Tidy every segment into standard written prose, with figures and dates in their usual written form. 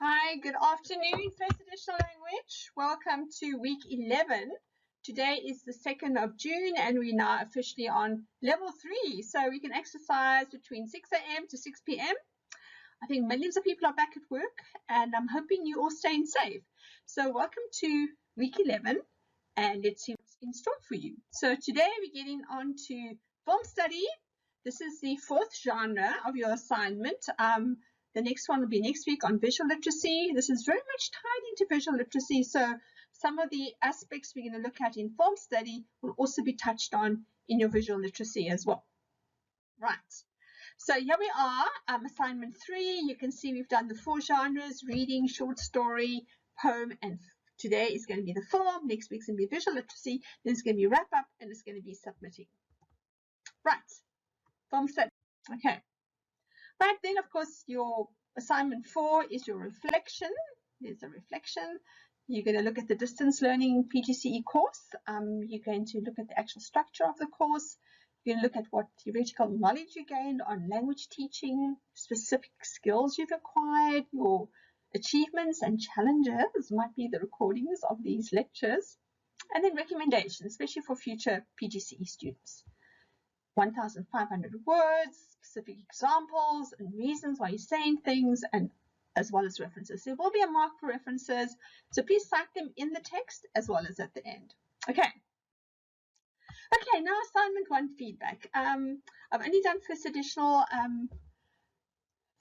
Hi, good afternoon, First Additional Language. Welcome to week 11. Today is the 2nd of June and we're now officially on level 3. So we can exercise between 6 a.m. to 6 p.m. I think millions of people are back at work and I'm hoping you're all staying safe. So welcome to week 11 and let's see what's in store for you. So today we're getting on to film study. This is the 4th genre of your assignment. The next one will be next week on visual literacy. This is very much tied into visual literacy. So some of the aspects we're going to look at in film study will also be touched on in your visual literacy as well. Right. So here we are, assignment 3. You can see we've done the 4 genres, reading, short story, poem, and today is going to be the film. Next week's going to be visual literacy. Then it's going to be wrap up and it's going to be submitting. Right. Film study. Okay. Right, then, of course, your assignment 4 is your reflection. There's a reflection. You're going to look at the distance learning PGCE course. You're going to look at the actual structure of the course. You're going to look at what theoretical knowledge you gained on language teaching, specific skills you've acquired, your achievements and challenges might be the recordings of these lectures, and then recommendations, especially for future PGCE students. 1,500 words, specific examples and reasons why you're saying things, and as well as references. There will be a mark for references, so please cite them in the text as well as at the end. Okay, now assignment 1, feedback. I've only done first additional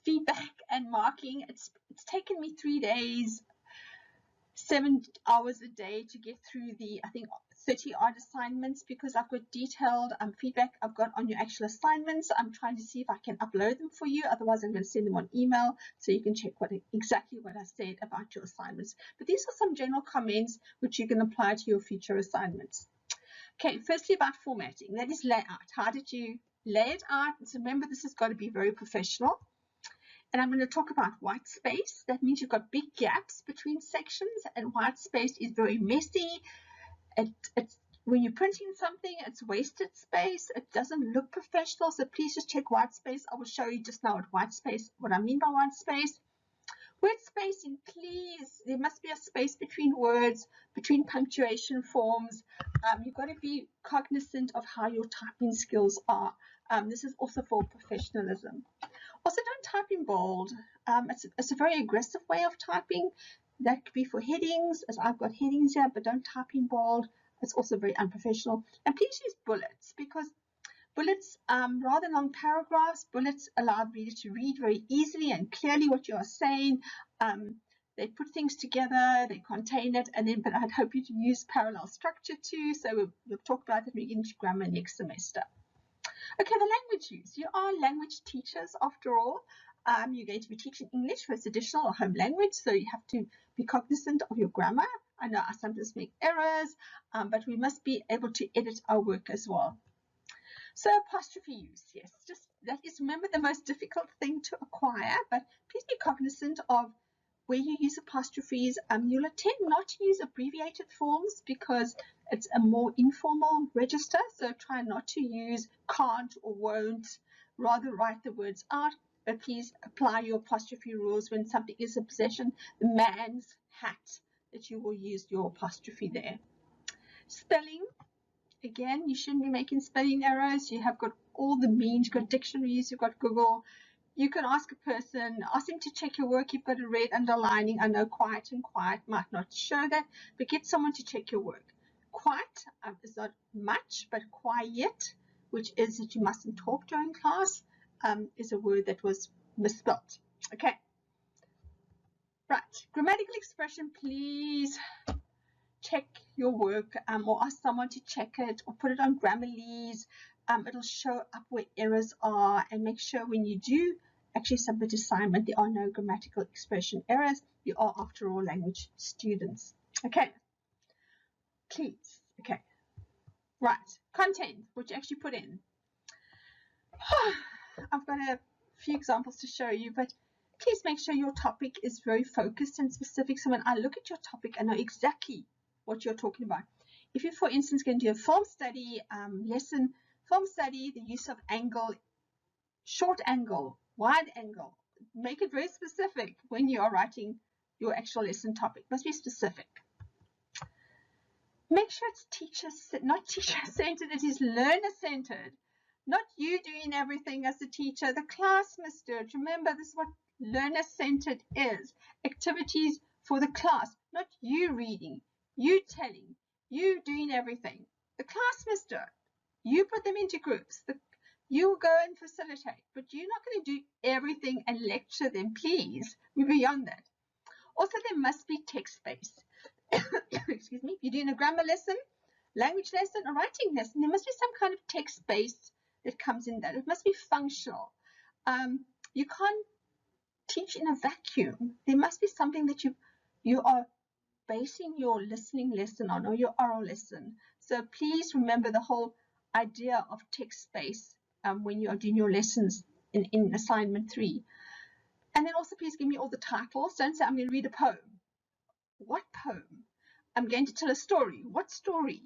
feedback and marking. It's taken me 3 days, 7 hours a day to get through the, I think, 30 odd assignments because I've got detailed feedback I've got on your actual assignments. I'm trying to see if I can upload them for you. Otherwise, I'm going to send them on email so you can check exactly what I said about your assignments. But these are some general comments which you can apply to your future assignments. Okay, firstly about formatting. That is layout. How did you lay it out? So remember, this has got to be very professional. And I'm going to talk about white space. That means you've got big gaps between sections, and white space is very messy. When you're printing something, it's wasted space. It doesn't look professional, so please just check white space. I will show you just now what I mean by white space. Word spacing, please. There must be a space between words, between punctuation forms. You've got to be cognizant of how your typing skills are. This is also for professionalism. Also, don't type in bold. It's a very aggressive way of typing. That could be for headings, as I've got headings here, but don't type in bold. It's also very unprofessional. And please use bullets, because bullets, rather than long paragraphs, bullets allow the reader to read very easily and clearly what you are saying. They put things together, they contain it, and then, but I'd hope you to use parallel structure too. So we'll talk about that when we get into grammar next semester. Okay, the language use. You are language teachers after all. You're going to be teaching English first additional or home language, so you have to be cognizant of your grammar. I know I sometimes make errors, but we must be able to edit our work as well. So apostrophe use, yes, just that is, remember, the most difficult thing to acquire, but please be cognizant of where you use apostrophes. You'll attempt not to use abbreviated forms because it's a more informal register, so try not to use can't or won't, rather write the words out, but please apply your apostrophe rules when something is a possession. The man's hat, that you will use your apostrophe there. Spelling, again, you shouldn't be making spelling errors. You have got all the means, you've got dictionaries, you've got Google. You can ask a person, ask them to check your work. You've got a red underlining. I know quiet and quiet might not show that, but get someone to check your work. Quiet is not much, but quiet, which is that you mustn't talk during class, is a word that was misspelled. Okay. Right. Grammatical expression, please check your work or ask someone to check it or put it on Grammarly's. It'll show up where errors are, and make sure when you do actually submit assignment, there are no grammatical expression errors. You are, after all, language students. Okay. Please. Okay. Right. Content, what you actually put in. I've got a few examples to show you, but please make sure your topic is very focused and specific. So when I look at your topic, I know exactly what you're talking about. If you, for instance, going to do a film study lesson, film study, the use of angle, short angle, wide angle, make it very specific when you are writing your actual lesson topic. It must be specific. Make sure it's not teacher-centered, it is learner-centered. Not you doing everything as a teacher. The class must do it. Remember, this is what learner-centered is. Activities for the class, not you reading, you telling, you doing everything. The class must do it. You put them into groups. You go and facilitate, but you're not going to do everything and lecture them. Please, we're beyond that. Also, there must be text-based. Excuse me. If you're doing a grammar lesson, language lesson, or writing lesson, there must be some kind of text-based that comes in that. It must be functional. You can't teach in a vacuum. There must be something that you are basing your listening lesson on, or your oral lesson. So please remember the whole idea of text-based when you are doing your lessons in assignment 3. And then also please give me all the titles. Don't say I'm going to read a poem. What poem? I'm going to tell a story. What story?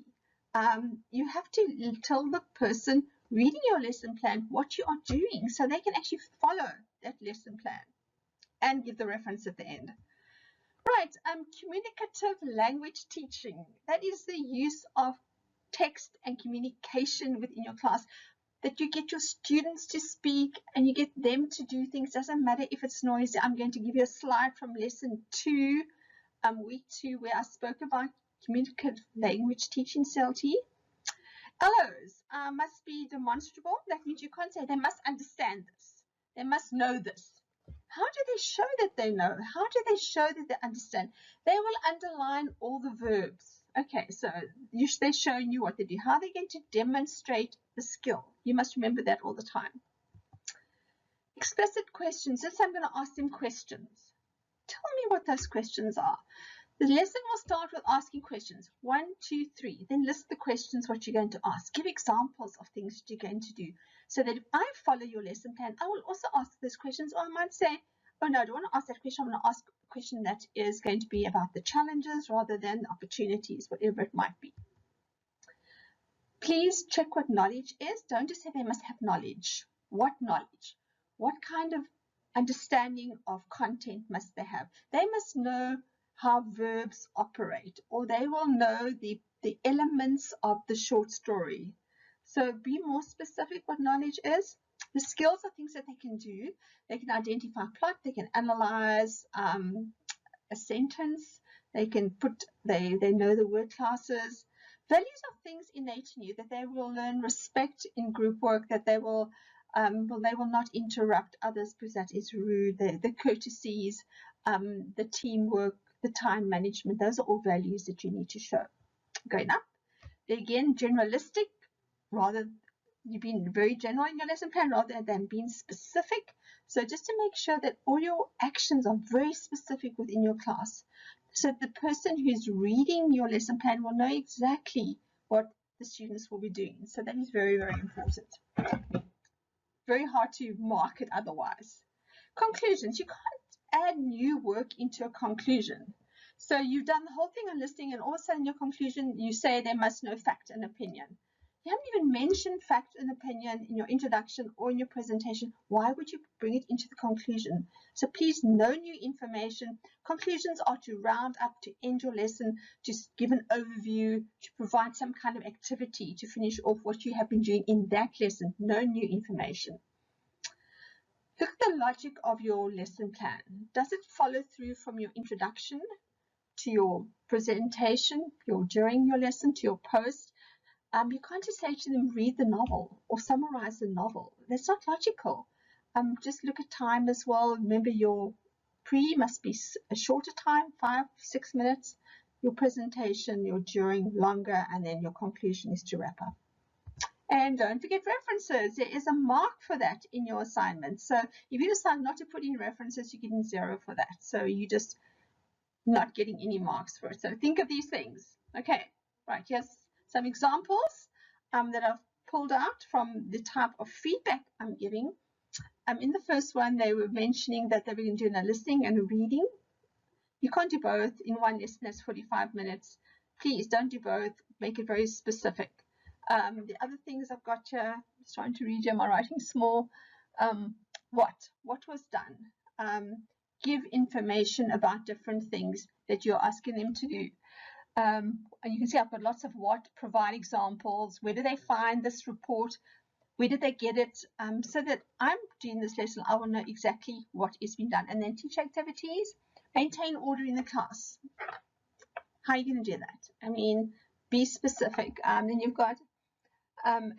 You have to tell the person reading your lesson plan what you are doing so they can actually follow that lesson plan and give the reference at the end. Right, communicative language teaching. That is the use of text and communication within your class, that you get your students to speak and you get them to do things. Doesn't matter if it's noisy. I'm going to give you a slide from lesson 2, week 2, where I spoke about communicative language teaching, CLT. LOs must be demonstrable. That means you can't say they must understand this. They must know this. How do they show that they know? How do they show that they understand? They will underline all the verbs. Okay, so they're showing you what they do. How are they going to demonstrate the skill? You must remember that all the time. Explicit questions. This I'm going to ask them questions. Tell me what those questions are. The lesson will start with asking questions. 1, 2, 3. Then list the questions what you're going to ask. Give examples of things that you're going to do. So that if I follow your lesson plan, I will also ask those questions. Or I might say, oh no, I don't want to ask that question. I'm going to ask a question that is going to be about the challenges rather than opportunities, whatever it might be. Please check what knowledge is. Don't just say they must have knowledge. What knowledge? What kind of understanding of content must they have? They must know how verbs operate, or they will know the elements of the short story. So be more specific what knowledge is. The skills are things that they can do. They can identify plot, they can analyze a sentence, they can they know the word classes. Values are things innate in you, that they will learn respect in group work, that they will not interrupt others because that is rude, the courtesies, the teamwork, the time management. Those are all values that you need to show. Going up, again, generalistic, rather you've been very general in your lesson plan rather than being specific. So just to make sure that all your actions are very specific within your class, so that the person who's reading your lesson plan will know exactly what the students will be doing. So that is very, very important. Very hard to mark it otherwise. Conclusions. You can't add new work into a conclusion. So you've done the whole thing on listening, and all of a sudden in your conclusion you say they must know fact and opinion. You haven't even mentioned fact and opinion in your introduction or in your presentation. Why would you bring it into the conclusion? So please, no new information. Conclusions are to round up, to end your lesson, to give an overview, to provide some kind of activity to finish off what you have been doing in that lesson. No new information. Look at the logic of your lesson plan. Does it follow through from your introduction to your presentation, during your lesson, to your post? You can't just say to them, read the novel or summarize the novel. That's not logical. Just look at time as well. Remember, your pre must be a shorter time, 5-6 minutes. Your presentation, your during longer, and then your conclusion is to wrap up. And don't forget references. There is a mark for that in your assignment. So if you decide not to put in references, you're getting 0 for that. So you're just not getting any marks for it. So think of these things. Okay, right, here's some examples that I've pulled out from the type of feedback I'm giving. In the first one, they were mentioning that they were going to do a listening and a reading. You can't do both in one lesson. That's 45 minutes. Please don't do both. Make it very specific. The other things I've got here, just trying to read you, my writing small. What was done? give information about different things that you're asking them to do. And you can see I've got lots of what, provide examples, where do they find this report, where did they get it, so that I'm doing this lesson, I will know exactly what is being done. And then teach activities, maintain order in the class. How are you going to do that? I mean, be specific. Then you've got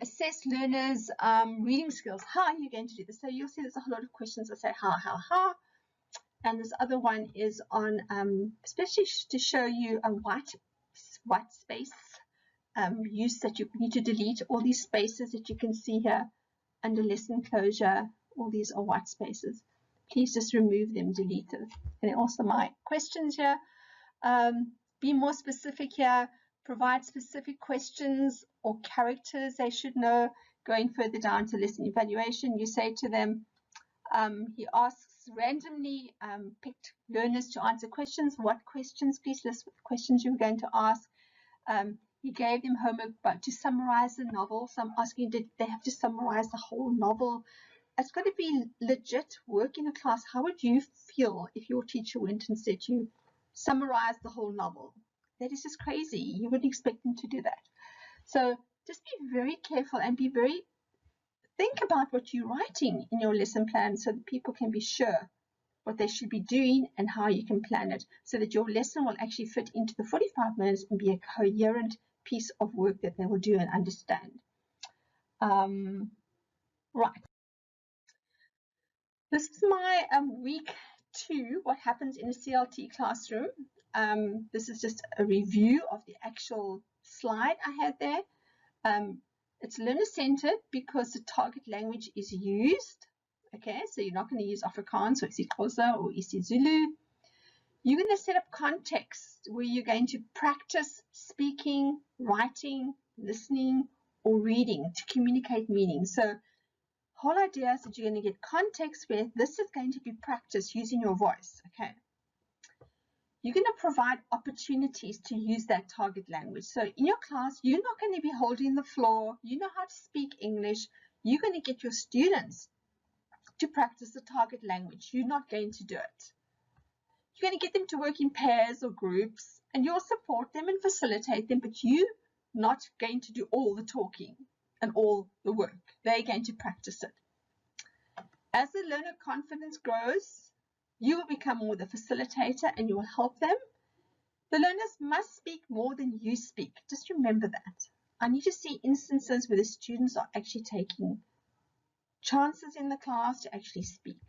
assess learners' reading skills. How are you going to do this? So you'll see there's a whole lot of questions that say how. And this other one is on, especially to show you a white space use that you need to delete. All these spaces that you can see here under lesson closure, all these are white spaces. Please just remove them, delete them. And then also my questions here. Be more specific here. Provide specific questions or characters they should know. Going further down to lesson evaluation, you say to them, he asks randomly picked learners to answer questions. What questions? Please list what questions you're going to ask. He gave them homework to summarize the novel. So I'm asking, did they have to summarize the whole novel? It's got to be legit work in a class. How would you feel if your teacher went and said to you, summarize the whole novel? That is just crazy. You wouldn't expect them to do that. So just be very careful and think about what you're writing in your lesson plan so that people can be sure what they should be doing and how you can plan it so that your lesson will actually fit into the 45 minutes and be a coherent piece of work that they will do and understand. Right. This is my week 2, what happens in a CLT classroom. This is just a review of the actual slide I had there. It's learner-centered because the target language is used. Okay, so you're not going to use Afrikaans or isiXhosa or isiZulu. You're going to set up context where you're going to practice speaking, writing, listening, or reading to communicate meaning. So whole idea is that you're going to get context where this is going to be practiced using your voice. Okay. You're going to provide opportunities to use that target language. So in your class, you're not going to be holding the floor. You know how to speak English. You're going to get your students to practice the target language. You're not going to do it. You're going to get them to work in pairs or groups, and you'll support them and facilitate them, but you're not going to do all the talking and all the work. They're going to practice it. As the learner confidence grows, you will become more the facilitator and you will help them. The learners must speak more than you speak. Just remember that. I need to see instances where the students are actually taking chances in the class to actually speak.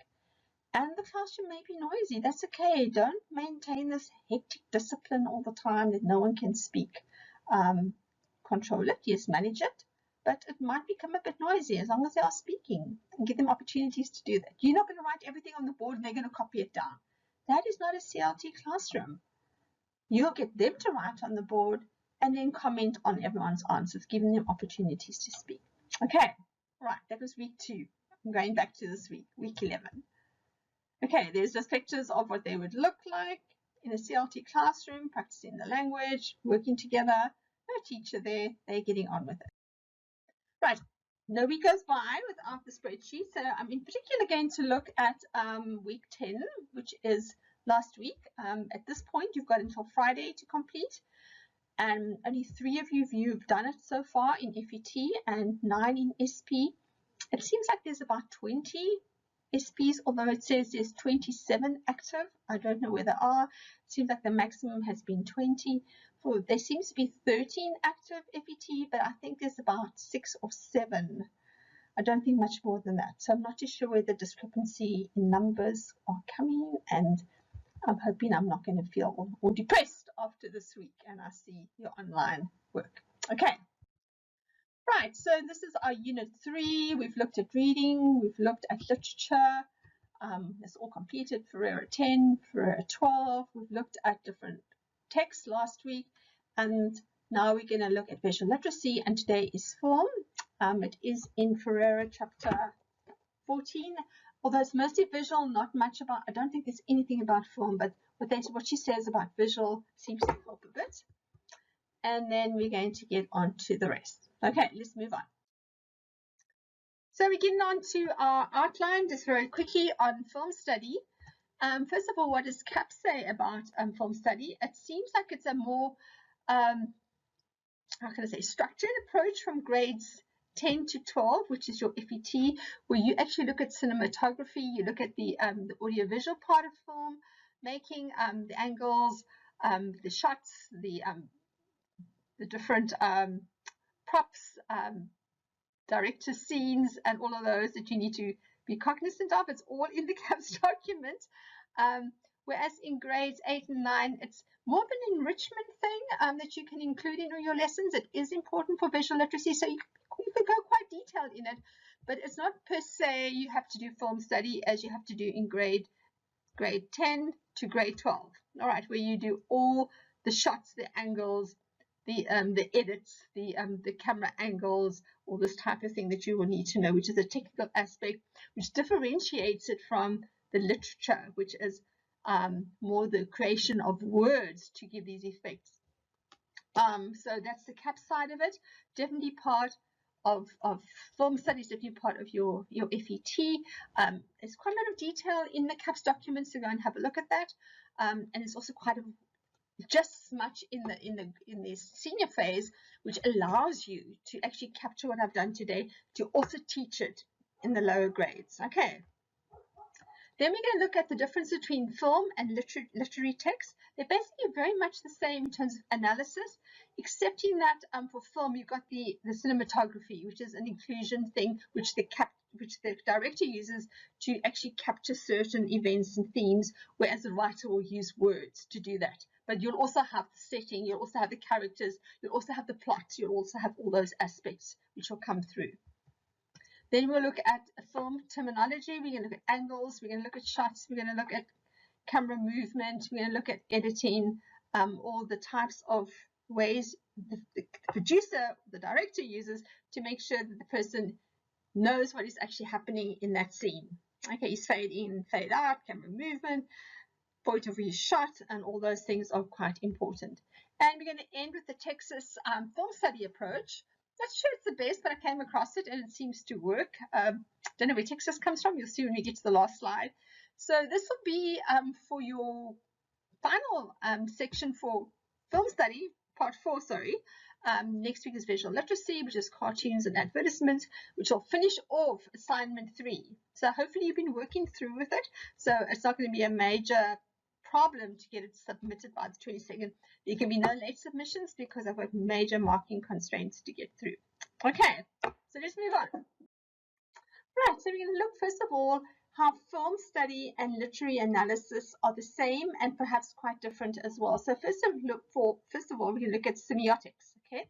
And the classroom may be noisy. That's okay. Don't maintain this hectic discipline all the time that no one can speak. Control it. Yes, manage it. But it might become a bit noisy as long as they are speaking, and give them opportunities to do that. You're not going to write everything on the board and they're going to copy it down. That is not a CLT classroom. You'll get them to write on the board and then comment on everyone's answers, giving them opportunities to speak. Okay, right, that was week 2. I'm going back to this week, week 11. Okay, there's just pictures of what they would look like in a CLT classroom, practicing the language, working together. No teacher there, they're getting on with it. Right, no week goes by without the spreadsheet. So I'm in particular going to look at week 10, which is last week. At this point, you've got until Friday to complete. And only 3 of you've done it so far in FET and 9 in SP. It seems like there's about 20 SPs, although it says there's 27 active. I don't know where they are. It seems like the maximum has been 20. There seems to be 13 active FET, but I think there's about 6 or 7. I don't think much more than that. So I'm not too sure where the discrepancy in numbers are coming, and I'm hoping I'm not going to feel all depressed after this week and I see your online work. Okay. Right, so this is our unit 3. We've looked at reading, we've looked at literature. It's all completed. Ferreira 10, Ferreira 12. We've looked at different texts last week, and now we're going to look at visual literacy, and today is film. It is in Ferreira chapter 14, although it's mostly visual, not much about, I don't think there's anything about film, but what she says about visual seems to help a bit. And then we're going to get on to the rest. Okay, let's move on. So we're getting on to our outline just very quickly on film study. First of all, what does CAP say about film study? It seems like it's a more, how can I say, structured approach from grades 10 to 12, which is your FET, where you actually look at cinematography, you look at the audiovisual part of film making, the angles, the shots, the different props, director scenes, and all of those that you need to be cognizant of. It's all in the CAPS document. Whereas in grades 8 and 9, it's more of an enrichment thing that you can include in all your lessons. It is important for visual literacy, so you could go quite detailed in it, but it's not per se you have to do film study as you have to do in grade 10 to grade 12. All right, where you do all the shots, the angles, the edits, the camera angles, all this type of thing that you will need to know, which is a technical aspect, which differentiates it from the literature, which is more the creation of words to give these effects. So that's the CAP side of it. Definitely part of film studies, definitely part of your FET. There's quite a lot of detail in the CAPS documents, so go and have a look at that. And it's also quite just as much in this senior phase, which allows you to actually capture what I've done today to also teach it in the lower grades. Okay. Then we're going to look at the difference between film and literary text. They're basically very much the same in terms of analysis, excepting that for film you've got the cinematography, which is an inclusion thing, which the director uses to actually capture certain events and themes, whereas the writer will use words to do that. But you'll also have the setting, you'll also have the characters, you'll also have the plot, you'll also have all those aspects which will come through. Then we'll look at film terminology. We're going to look at angles, we're going to look at shots, we're going to look at camera movement, we're going to look at editing, all the types of ways the producer, the director uses to make sure that the person knows what is actually happening in that scene. Okay, he's fade in, fade out, camera movement, point of view shot, and all those things are quite important. And we're going to end with the Texas film study approach. Not sure it's the best, but I came across it and it seems to work. Don't know where Texas comes from. You'll see when we get to the last slide. So this will be for your final section for film study, part 4, sorry. Next week is visual literacy, which is cartoons and advertisements, which will finish off assignment 3. So hopefully you've been working through with it. So it's not going to be a major problem to get it submitted by the 22nd. There can be no late submissions because I've got major marking constraints to get through. Okay, so let's move on. Right, so we're going to look first of all how film study and literary analysis are the same and perhaps quite different as well. So first of all, we're going to look at semiotics. Okay,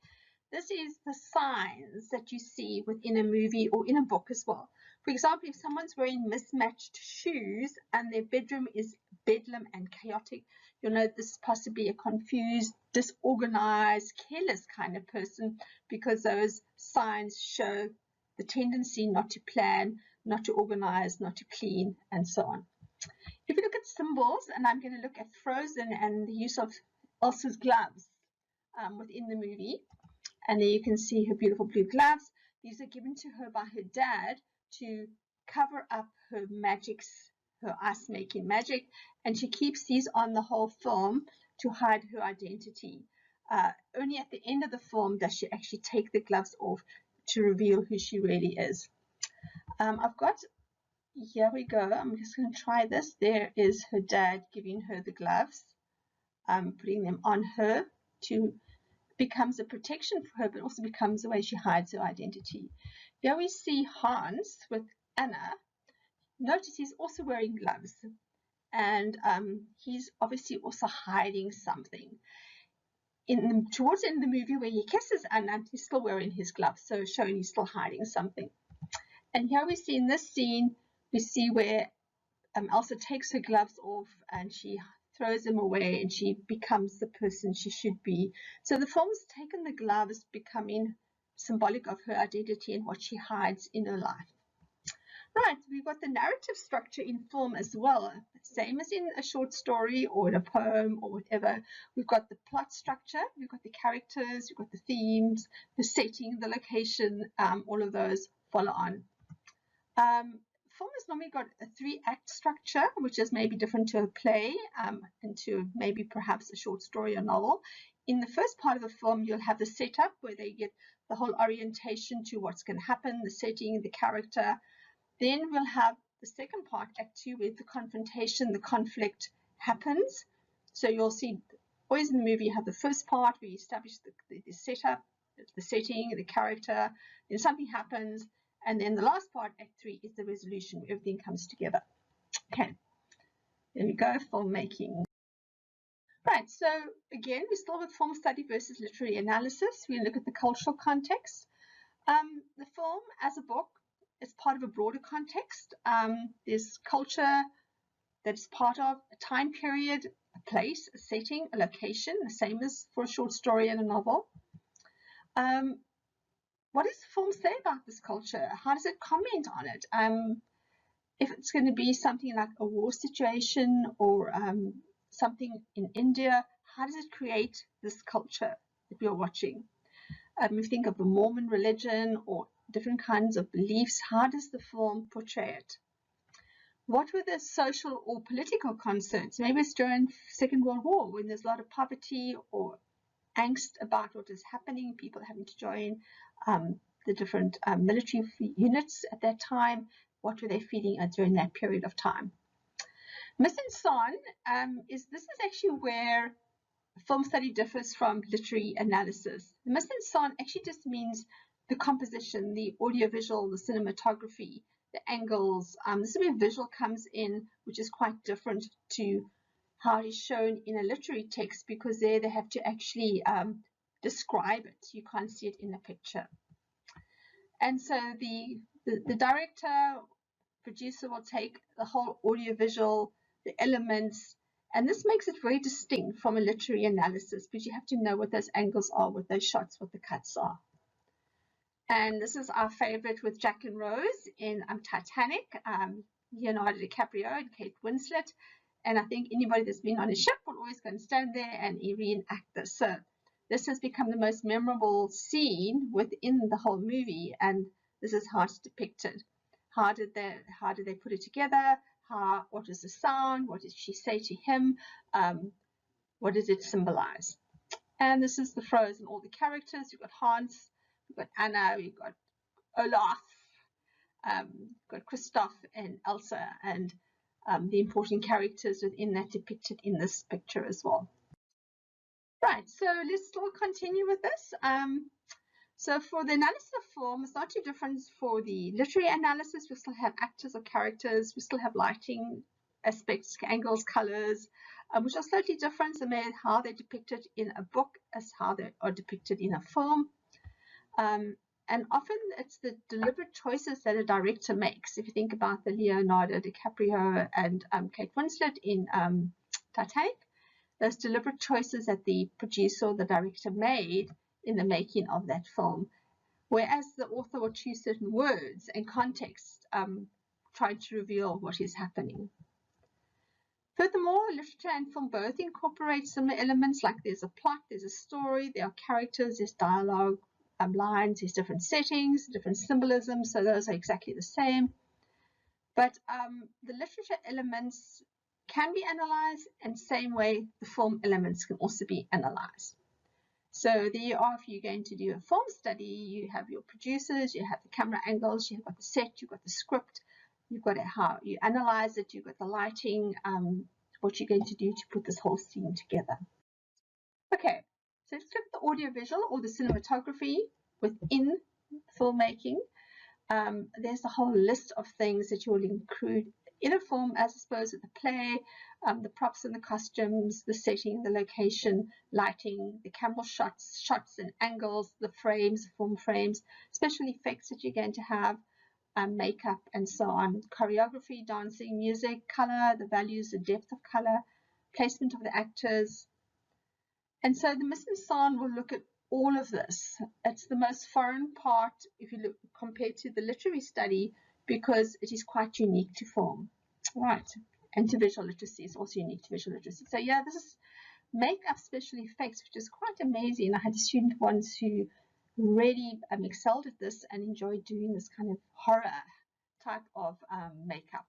this is the signs that you see within a movie or in a book as well. For example, if someone's wearing mismatched shoes and their bedroom is bedlam and chaotic, you'll know this is possibly a confused, disorganized, careless kind of person, because those signs show the tendency not to plan, not to organize, not to clean, and so on. If we look at symbols, and I'm going to look at Frozen and the use of Elsa's gloves within the movie, and there you can see her beautiful blue gloves. These are given to her by her dad to cover up her magics, her ice making magic, and she keeps these on the whole film to hide her identity. Only at the end of the film does she actually take the gloves off to reveal who she really is. I've got, here we go, I'm just going to try this. There is her dad giving her the gloves, putting them on her to becomes a protection for her, but also becomes the way she hides her identity. Here we see Hans with Anna. Notice he's also wearing gloves, and he's obviously also hiding something. Towards the end of the movie where he kisses Anna, he's still wearing his gloves, so showing he's still hiding something. And here we see in this scene, we see where Elsa takes her gloves off and she throws them away and she becomes the person she should be. So the film's taken the gloves, becoming symbolic of her identity and what she hides in her life. Right, we've got the narrative structure in film as well, same as in a short story or in a poem or whatever. We've got the plot structure, we've got the characters, we've got the themes, the setting, the location, all of those follow on. film has normally got a 3-act structure, which is maybe different to a play and to maybe perhaps a short story or novel. In the first part of the film, you'll have the setup where they get the whole orientation to what's going to happen, the setting, the character. Then we'll have the second part, Act 2, where the confrontation, the conflict happens. So you'll see always in the movie you have the first part where you establish the setup, the setting, the character, then something happens, and then the last part, Act 3, is the resolution where everything comes together. Okay, there we go, filmmaking. Right, so again, we're still with film study versus literary analysis. We look at the cultural context. The film as a book is part of a broader context. There's culture that's part of a time period, a place, a setting, a location, the same as for a short story and a novel. What does the film say about this culture? How does it comment on it? If it's going to be something like a war situation or something in India, how does it create this culture that we're watching? If you think of the Mormon religion or different kinds of beliefs, how does the film portray it? What were the social or political concerns? Maybe it's during Second World War when there's a lot of poverty or angst about what is happening, people having to join the different military units at that time. What were they feeling during that period of time? Mise-en-scène is actually where film study differs from literary analysis. The mise-en-scène actually just means the composition, the audiovisual, the cinematography, the angles. This is where visual comes in, which is quite different to how it is shown in a literary text, because there they have to actually describe it. You can't see it in a picture. And so the director, producer will take the whole audiovisual, the elements, and this makes it very distinct from a literary analysis, because you have to know what those angles are, what those shots, what the cuts are. And this is our favorite with Jack and Rose in Titanic, Leonardo DiCaprio and Kate Winslet. And I think anybody that's been on a ship will always go and stand there and reenact this. So this has become the most memorable scene within the whole movie, and this is how it's depicted. How did they put it together? What was the sound? What did she say to him? What does it symbolize? And this is the Frozen, all the characters. You've got Hans, you've got Anna, you've got Olaf, you've got Kristoff and Elsa, and the important characters within that depicted in this picture as well. Right, so let's still continue with this. So for the analysis of film, it's not too different for the literary analysis. We still have actors or characters. We still have lighting aspects, angles, colors, which are slightly different in how they're depicted in a book as how they are depicted in a film. And often it's the deliberate choices that a director makes. If you think about the Leonardo DiCaprio and Kate Winslet in Titanic, those deliberate choices that the producer or the director made in the making of that film, whereas the author will choose certain words and context, trying to reveal what is happening. Furthermore, literature and film both incorporate similar elements, like there's a plot, there's a story, there are characters, there's dialogue, lines, there's different settings, different symbolisms, so those are exactly the same. But the literature elements can be analyzed, and same way the film elements can also be analyzed. So there you are, if you're going to do a film study, you have your producers, you have the camera angles, you've got the set, you've got the script, you've got how you analyze it, you've got the lighting, what you're going to do to put this whole scene together. Okay, so let's look at the audiovisual or the cinematography within filmmaking. There's a whole list of things that you will include in a film, as opposed to the play, the props and the costumes, the setting, the location, lighting, the camera shots and angles, the frames, film frames, special effects that you're going to have, makeup and so on, choreography, dancing, music, color, the values, the depth of color, placement of the actors. And so the mise-en-scène will look at all of this. It's the most foreign part if you look compared to the literary study, because it is quite unique to film, right? And to visual literacy, it's also unique to visual literacy. So yeah, this is makeup, special effects, which is quite amazing. I had a student once who really excelled at this and enjoyed doing this kind of horror type of makeup.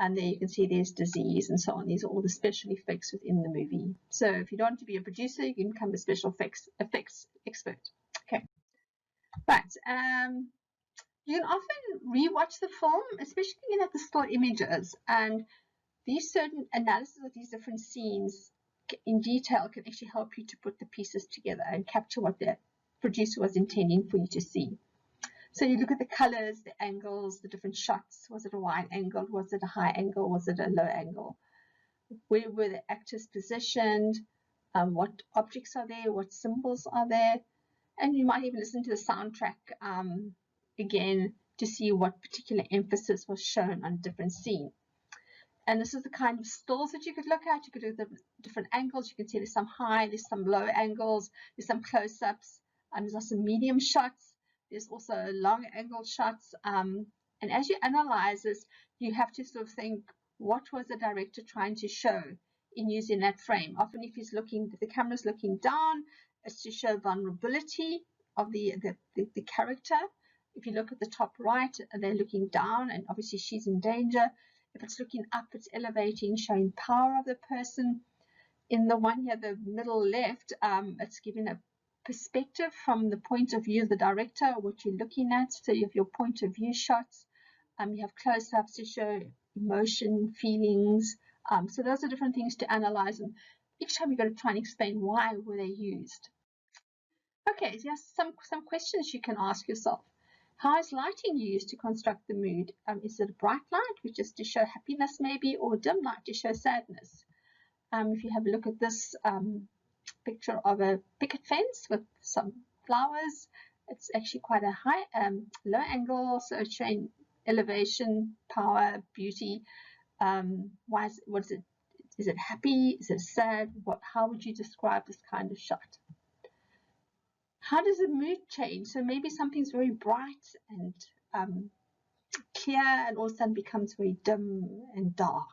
And there you can see there's disease and so on. These are all the special effects within the movie. So if you don't want to be a producer, you can become a special effects expert. Okay. Right. You can often rewatch the film, especially looking at the still images, and these certain analysis of these different scenes in detail can actually help you to put the pieces together and capture what the producer was intending for you to see. So you look at the colors, the angles, the different shots. Was it a wide angle? Was it a high angle? Was it a low angle? Where were the actors positioned? What objects are there? What symbols are there? And you might even listen to the soundtrack again to see what particular emphasis was shown on a different scene. And this is the kind of stills that you could look at. You could look at the different angles. You can see there's some high, there's some low angles, there's some close-ups, there's also medium shots. There's also long angle shots. And as you analyze this, you have to sort of think, what was the director trying to show in using that frame? Often if he's looking, if the camera's looking down, it's to show vulnerability of the character. If you look at the top right, they're looking down and obviously she's in danger. If it's looking up, it's elevating, showing power of the person. In the one here, the middle left, it's giving a perspective from the point of view of the director, what you're looking at. So you have your point of view shots. You have close-ups to show emotion, feelings. So those are different things to analyze. And each time you've got to try and explain why were they used. Okay, so here's some questions you can ask yourself. How is lighting used to construct the mood? Is it a bright light, which is to show happiness maybe, or a dim light to show sadness? If you have a look at this picture of a picket fence with some flowers, it's actually quite a high, low angle, so it's showing elevation, power, beauty. What is it? Is it happy? Is it sad? How would you describe this kind of shot? How does the mood change? So maybe something's very bright and clear, and all of a sudden becomes very dim and dark.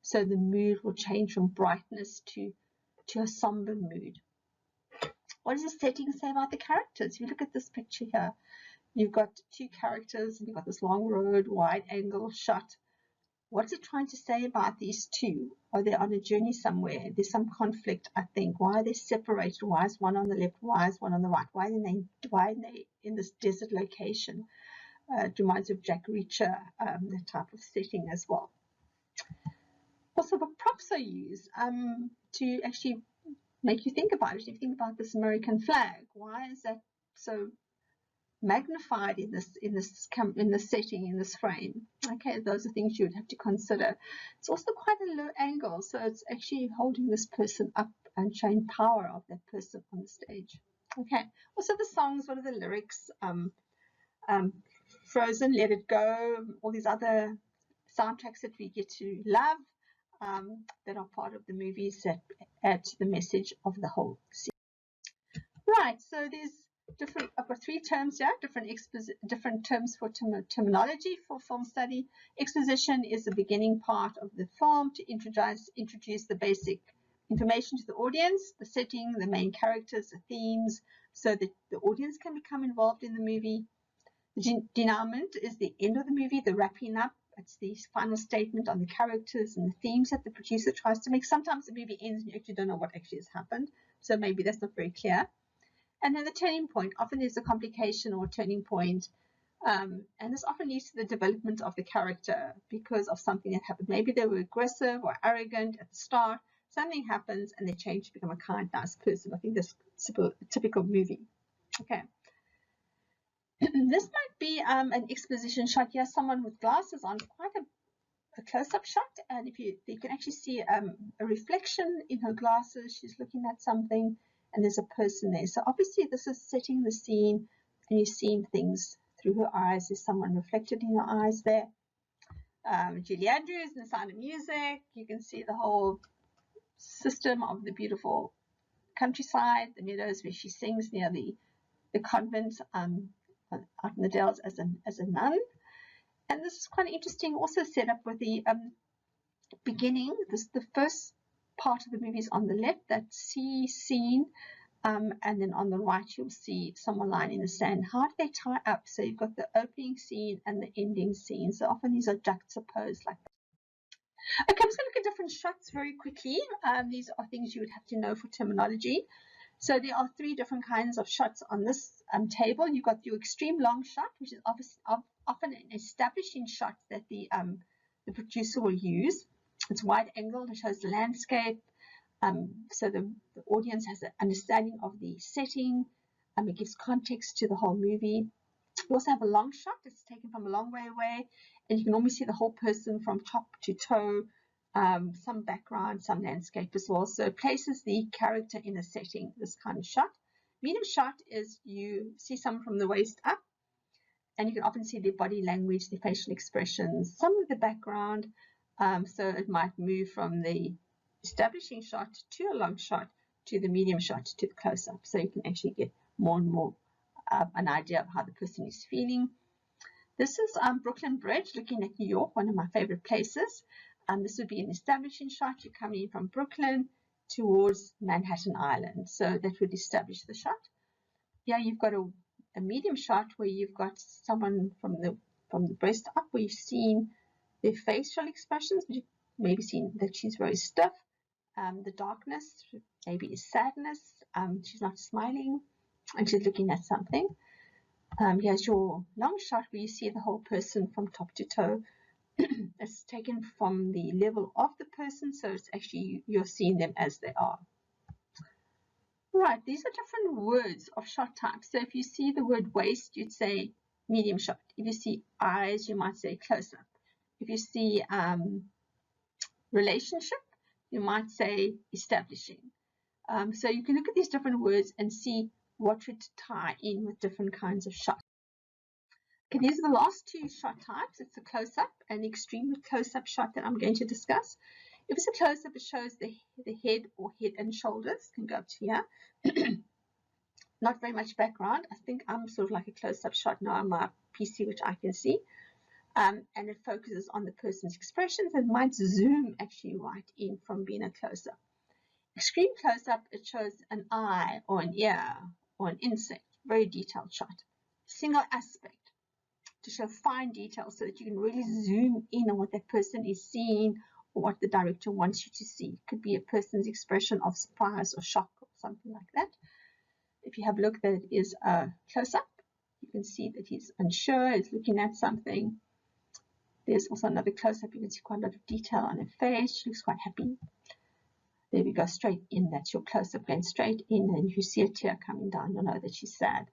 So the mood will change from brightness to a somber mood. What does the setting say about the characters? If you look at this picture here, you've got two characters, and you've got this long road, wide angle shot. What's it trying to say about these two? Are they on a journey somewhere? There's some conflict, I think. Why are they separated? Why is one on the left? Why is one on the right? Why are they in this desert location? It reminds me of Jack Reacher, that type of setting as well. Also, the props are used to actually make you think about it. If you think about this American flag, why is that so magnified in this setting, in this frame? Okay, those are things you would have to consider. It's also quite a low angle, so it's actually holding this person up and showing power of that person on the stage. Okay, also the songs, what are the lyrics? Frozen, Let It Go, all these other soundtracks that we get to love, that are part of the movies that add to the message of the whole scene. Right, so there's different, I've got three terms here, different terms for terminology for film study. Exposition is the beginning part of the film to introduce the basic information to the audience, the setting, the main characters, the themes, so that the audience can become involved in the movie. The denouement is the end of the movie, the wrapping up. It's the final statement on the characters and the themes that the producer tries to make. Sometimes the movie ends and you actually don't know what actually has happened, so maybe that's not very clear. And then the turning point, often there's a complication or a turning point, and this often leads to the development of the character because of something that happened. Maybe they were aggressive or arrogant at the start, something happens and they change to become a kind, nice person. I think that's a typical movie. Okay. This might be an exposition shot. Here's someone with glasses on, quite a close-up shot, and if you can actually see a reflection in her glasses. She's looking at something, and there's a person there. So obviously this is setting the scene, and you're seeing things through her eyes. There's someone reflected in her eyes there. Julie Andrews in The Sound of Music. You can see the whole system of the beautiful countryside, the meadows where she sings near the convent out in the Dells as a nun. And this is quite interesting, also set up with the beginning. The first part of the movie is on the left, that sea scene, And then on the right, you'll see someone lying in the sand. How do they tie up? So you've got the opening scene and the ending scene. So often these are juxtaposed like that. Okay, I'm just going to look at different shots very quickly. These are things you would have to know for terminology. So there are 3 different kinds of shots on this table. You've got your extreme long shot, which is often an establishing shot that the producer will use. It's wide angle, it shows the landscape, so the audience has an understanding of the setting. It gives context to the whole movie. You also have a long shot. It's taken from a long way away, and you can almost see the whole person from top to toe, some background, some landscape as well. So it places the character in a setting, this kind of shot. Medium shot is you see someone from the waist up, and you can often see their body language, their facial expressions, some of the background. So it might move from the establishing shot to a long shot to the medium shot to the close-up. So you can actually get more and more an idea of how the person is feeling. This is Brooklyn Bridge, looking at New York, one of my favorite places. This would be an establishing shot. You're coming in from Brooklyn towards Manhattan Island. So that would establish the shot. Here you've got a medium shot where you've got someone from the breast up, where you've seen their facial expressions. You've maybe seen that she's very stiff. The darkness maybe is sadness. She's not smiling, and she's looking at something. Here's your long shot where you see the whole person from top to toe. It's taken from the level of the person, so it's actually you're seeing them as they are. Right, these are different words of shot types. So if you see the word waist, you'd say medium shot. If you see eyes, you might say close-up. If you see relationship, you might say establishing. So you can look at these different words and see what would tie in with different kinds of shots. Okay, these are the last 2 shot types. It's a close-up and extreme close-up shot that I'm going to discuss. If it's a close-up, it shows the head or head and shoulders. Can go up to here. Not very much background. I think I'm sort of like a close-up shot now on my PC, which I can see. And it focuses on the person's expressions and might zoom actually right in from being a close-up. Extreme close-up, it shows an eye or an ear or an insect. Very detailed shot. Single aspect, to show fine details so that you can really zoom in on what that person is seeing or what the director wants you to see. It could be a person's expression of surprise or shock or something like that. If you have a look, that it is a close-up. You can see that he's unsure, he's looking at something. There's also another close-up. You can see quite a lot of detail on her face. She looks quite happy. There we go, straight in. That's your close-up going straight in. And if you see a tear coming down, you'll know that she's sad.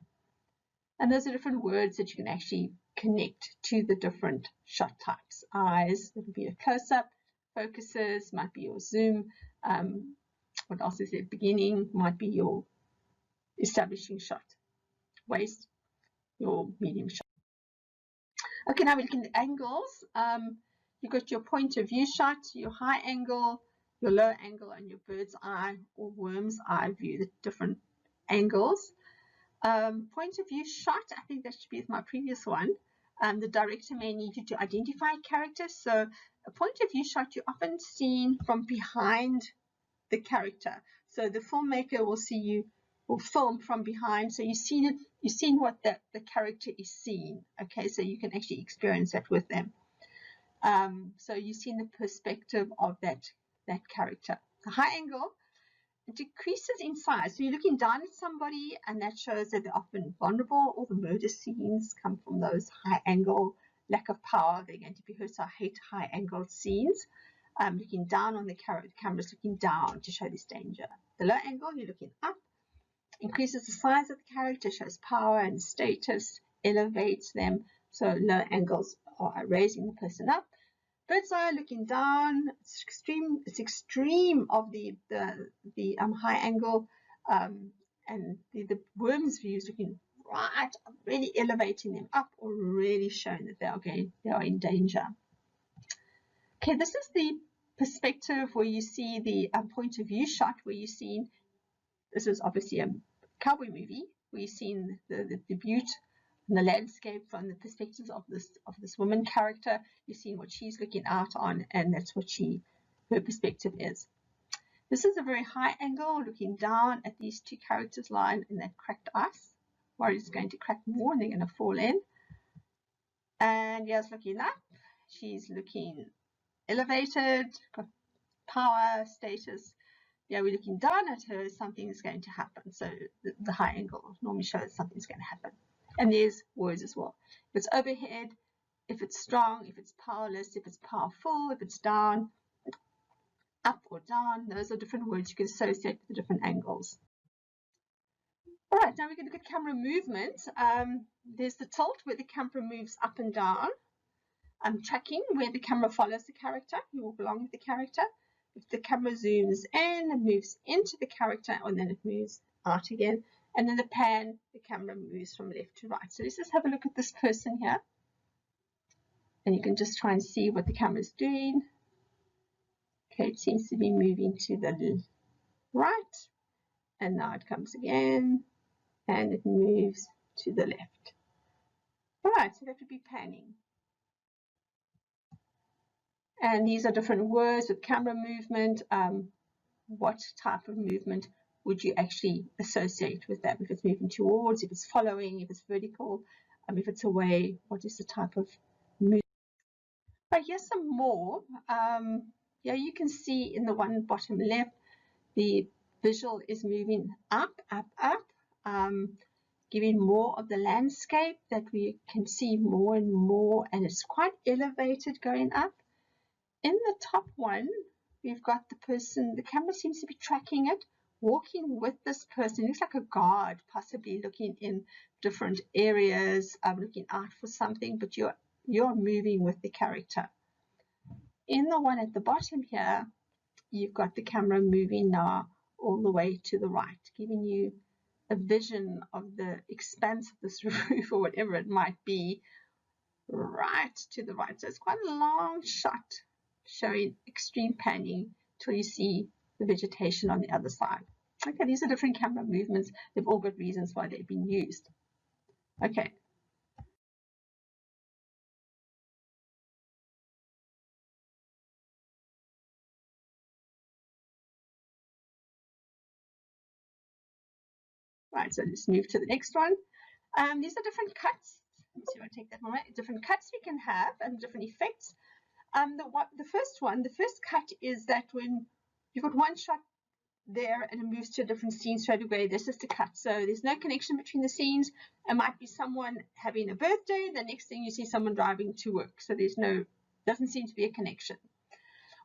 And those are different words that you can actually connect to the different shot types. Eyes, that would be a close-up. Focuses might be your zoom. What else is there? Beginning might be your establishing shot. Waist, your medium shot. Okay, now we're looking at angles. You've got your point of view shot, your high angle, your low angle, and your bird's eye or worm's eye view, the different angles. Point of view shot, I think that should be my previous one. The director may need you to identify characters. So a point of view shot, you're often seen from behind the character. So the filmmaker will see you, will film from behind. So you've seen it, you've seen what the character is seeing. Okay, so you can actually experience that with them. So you've seen the perspective of that character. The high angle, it decreases in size. So you're looking down at somebody, and that shows that they're often vulnerable. All the murder scenes come from those high angle, lack of power. They're going to be hurt. So I hate high angled scenes. Looking down on the camera's looking down to show this danger. The low angle, you're looking up, increases the size of the character, shows power and status, elevates them. So low angles are raising the person up. Bird's eye, looking down, it's extreme of the high angle, and the worm's view is looking right, really elevating them up, or really showing that they are in danger. Okay, this is the perspective where you see the point of view shot, where you've seen, this is obviously a cowboy movie, where you've seen the butte and the landscape from the perspectives of this woman character. You've seen what she's looking out on, and that's what her perspective is. This is a very high angle looking down at these two characters lying in that cracked ice. Warrior's going to crack more and they're going to fall in. And Ya's looking up. She's looking elevated, got power, status. Yeah, we're looking down at her, something is going to happen. So the high angle normally shows something's going to happen. And there's words as well. If it's overhead, if it's strong, if it's powerless, if it's powerful, if it's down, up or down, those are different words you can associate with the different angles. All right, now we're going to look at camera movement. There's the tilt where the camera moves up and down. Tracking where the camera follows the character, you walk along with the character. If the camera zooms in, it moves into the character and then it moves out again. And then the pan, the camera moves from left to right. So let's just have a look at this person here. And you can just try and see what the camera is doing. Okay, it seems to be moving to the right. And now it comes again. And it moves to the left. All right, so that would be panning. And these are different words with camera movement. What type of movement would you actually associate with that? If it's moving towards, if it's following, if it's vertical, if it's away, what is the type of movement? But here's some more. Yeah, you can see in the one bottom left, the visual is moving up, up, up, giving more of the landscape that we can see more and more, and it's quite elevated going up. In the top one, we've got the person, the camera seems to be tracking it, walking with this person. It looks like a guard, possibly looking in different areas, looking out for something, but you're moving with the character. In the one at the bottom here, you've got the camera moving now all the way to the right, giving you a vision of the expanse of this roof or whatever it might be, right to the right. So it's quite a long shot, showing extreme panning till you see the vegetation on the other side. Okay, these are different camera movements. They've all got reasons why they've been used. Okay. Right, so let's move to the next one. These are different cuts. Let's see if I take that one right. Different cuts we can have and different effects. The first cut is that when you've got one shot there and it moves to a different scene straight away, there's just a cut. So there's no connection between the scenes. It might be someone having a birthday, the next thing you see someone driving to work. So doesn't seem to be a connection.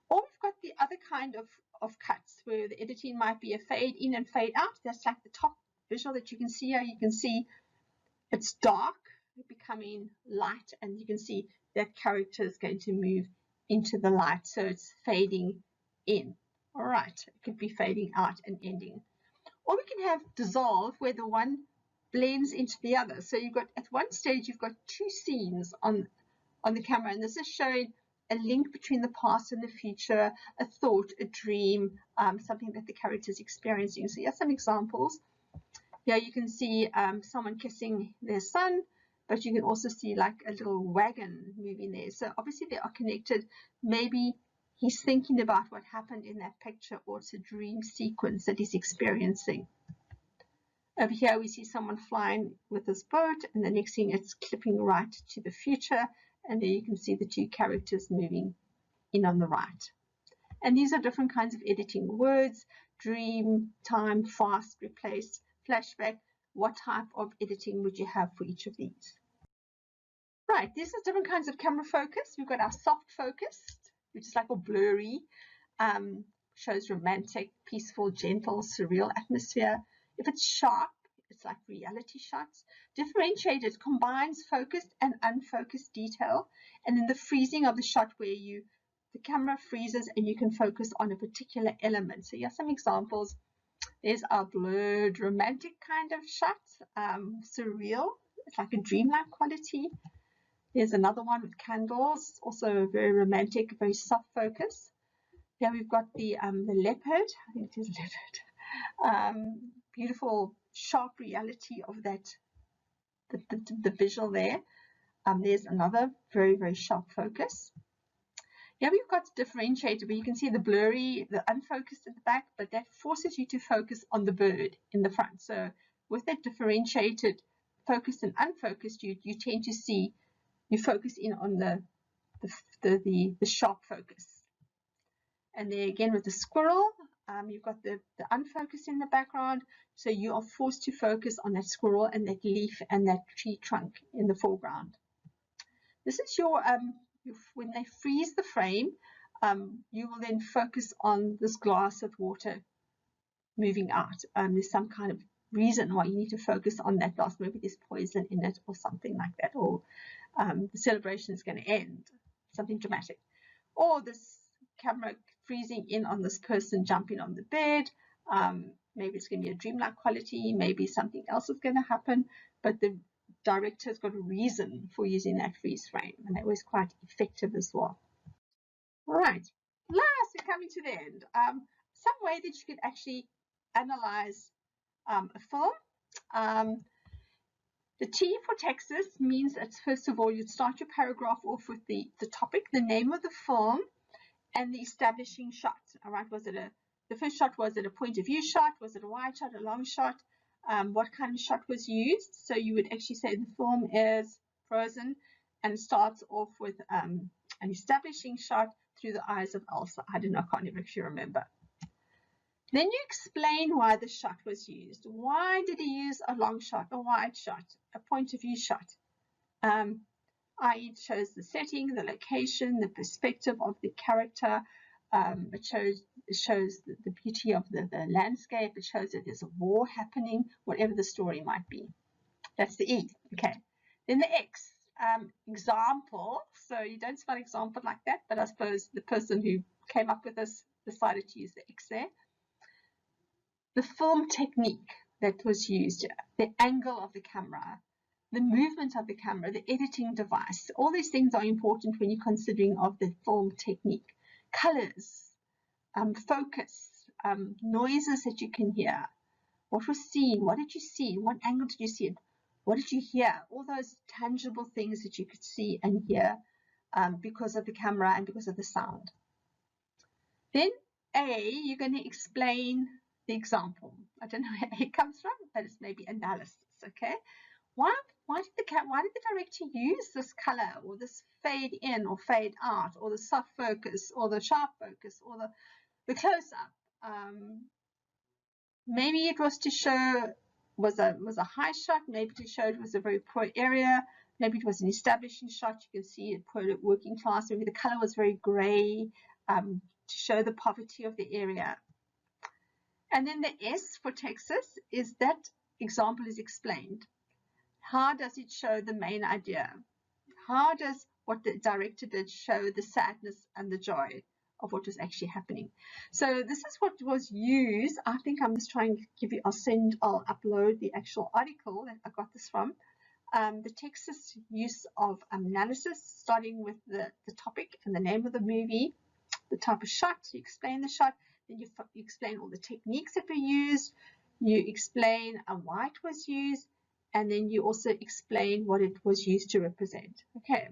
Or we've got the other kind of cuts where the editing might be a fade in and fade out. That's like the top visual that you can see here. You can see it's dark becoming light, and you can see that character is going to move into the light, so it's fading in. All right, it could be fading out and ending. Or we can have dissolve, where the one blends into the other. So you've got, at one stage, you've got two scenes on the camera, and this is showing a link between the past and the future, a thought, a dream, something that the character is experiencing. So here's some examples. Here you can see someone kissing their son, but you can also see like a little wagon moving there. So obviously they are connected. Maybe he's thinking about what happened in that picture, or it's a dream sequence that he's experiencing. Over here we see someone flying with this boat, and the next thing it's clipping right to the future, and there you can see the two characters moving in on the right. And these are different kinds of editing words: dream, time, fast, replace, flashback. What type of editing would you have for each of these? Right, these are different kinds of camera focus. We've got our soft focus, which is like a blurry, shows romantic, peaceful, gentle, surreal atmosphere. If it's sharp, it's like reality shots. Differentiated combines focused and unfocused detail, and then the freezing of the shot where the camera freezes and you can focus on a particular element. So here's some examples. There's our blurred romantic kind of shot, surreal, it's like a dreamlike quality. There's another one with candles, also very romantic, very soft focus. Here we've got the leopard, I think it is leopard. Beautiful sharp reality of that, the visual there. There's another very, very sharp focus. Here we've got differentiated, but you can see the blurry, the unfocused at the back, but that forces you to focus on the bird in the front. So with that differentiated, focused and unfocused, you tend to see, you focus in on the sharp focus. And there again with the squirrel, you've got the unfocused in the background, so you are forced to focus on that squirrel and that leaf and that tree trunk in the foreground. This is your, when they freeze the frame, you will then focus on this glass of water moving out. There's some kind of reason why you need to focus on that glass. Maybe there's poison in it or something like that, or the celebration is going to end, something dramatic. Or this camera freezing in on this person jumping on the bed. Maybe it's going to be a dreamlike quality, maybe something else is going to happen, but the director's got a reason for using that freeze frame, and that was quite effective as well. All right, last, we're coming to the end. Some way that you could actually analyze a film. The T for Texas means that first of all, you'd start your paragraph off with the topic, the name of the film, and the establishing shot. All right, the first shot, was it a point of view shot? Was it a wide shot, a long shot? What kind of shot was used? So you would actually say the film is Frozen, and starts off with an establishing shot through the eyes of Elsa. I don't know, I can't even actually remember. Then you explain why the shot was used. Why did he use a long shot, a wide shot, a point of view shot? It shows the setting, the location, the perspective of the character. It shows the beauty of the landscape. It shows that there's a war happening, whatever the story might be. That's the E. Okay. Then the X, example. So you don't spell example like that, but I suppose the person who came up with this decided to use the X there. The film technique that was used, the angle of the camera, the movement of the camera, the editing device. All these things are important when you're considering of the film technique. Colors, focus, noises that you can hear. What was seen? What did you see? What angle did you see it? What did you hear? All those tangible things that you could see and hear because of the camera and because of the sound. Then A, you're going to explain the example. I don't know where A comes from, but it's maybe analysis, okay? Why did the director use this color, or this fade in or fade out, or the soft focus or the sharp focus or the close-up? Maybe it was to show was a high shot, maybe to show it was a very poor area, maybe it was an establishing shot, you can see it put it working class, maybe the color was very gray to show the poverty of the area. And then the S for Texas is that example is explained. How does it show the main idea? How does what the director did show the sadness and the joy of what was actually happening? So this is what was used. I think I'm just trying to give you, I'll upload the actual article that I got this from. The Texas use of analysis, starting with the topic and the name of the movie, the type of shot, you explain the shot, then you explain all the techniques that were used, you explain why it was used, and then you also explain what it was used to represent. Okay.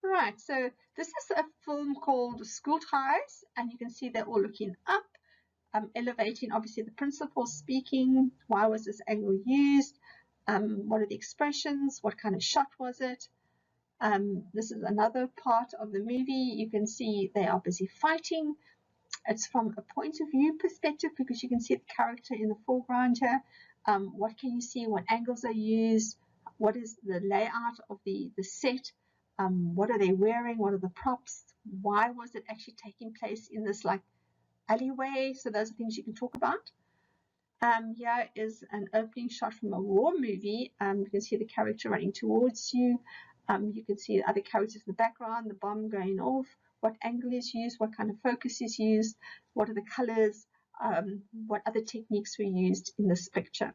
Right, so this is a film called School Ties, and you can see they're all looking up, elevating obviously the principal speaking. Why was this angle used? What are the expressions? What kind of shot was it? This is another part of the movie. You can see they are busy fighting. It's from a point of view perspective because you can see the character in the foreground here. What can you see? What angles are used? What is the layout of the set? What are they wearing? What are the props? Why was it actually taking place in this like alleyway? So those are things you can talk about. Here is an opening shot from a war movie. You can see the character running towards you. You can see other characters in the background, the bomb going off, what angle is used, what kind of focus is used, what are the colors, what other techniques were used in this picture.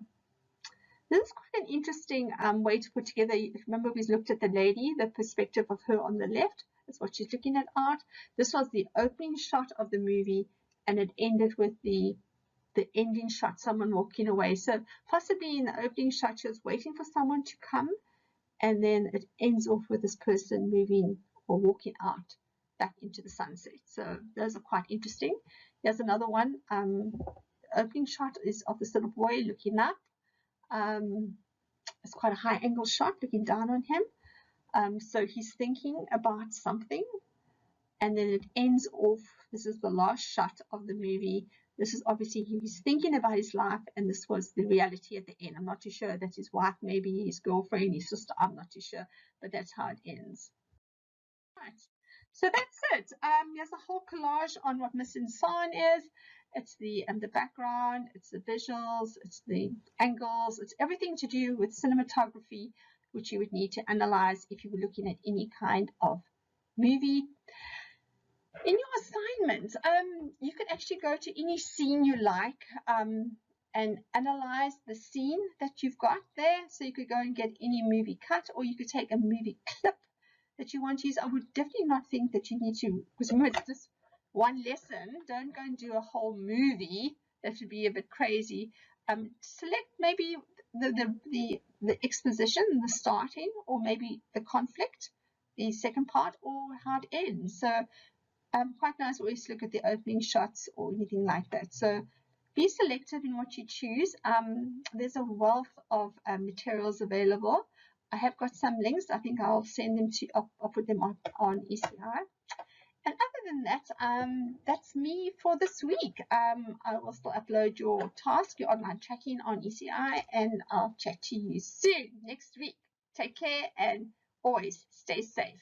This is quite an interesting way to put together. Remember, we looked at the lady, the perspective of her on the left. That's what she's looking at art. This was the opening shot of the movie, and it ended with the ending shot, someone walking away. So possibly in the opening shot, she was waiting for someone to come, and then it ends off with this person moving or walking out. back into the sunset. So those are quite interesting. Here's another one. Opening shot is of this little boy looking up. It's quite a high angle shot looking down on him. So he's thinking about something, and then it ends off. This is the last shot of the movie. This is obviously he's thinking about his life, and this was the reality at the end. I'm not too sure. That's his wife, maybe his girlfriend, his sister. I'm not too sure, but that's how it ends. Right. So that's it. There's a whole collage on what Miss Insan is. It's the background, it's the visuals, it's the angles, it's everything to do with cinematography, which you would need to analyze if you were looking at any kind of movie. In your assignment, you could actually go to any scene you like and analyze the scene that you've got there. So you could go and get any movie cut, or you could take a movie clip that you want to use. I would definitely not think that you need to, because remember, it's just one lesson. Don't go and do a whole movie. That would be a bit crazy. Select maybe the exposition, the starting, or maybe the conflict, the second part, or how it ends. So quite nice always to look at the opening shots or anything like that. So be selective in what you choose. There's a wealth of materials available. I have got some links. I think I'll send them to, I'll put them on ECI. And other than that, that's me for this week. I will still upload your task, your online tracking on ECI, and I'll chat to you soon next week. Take care and always stay safe.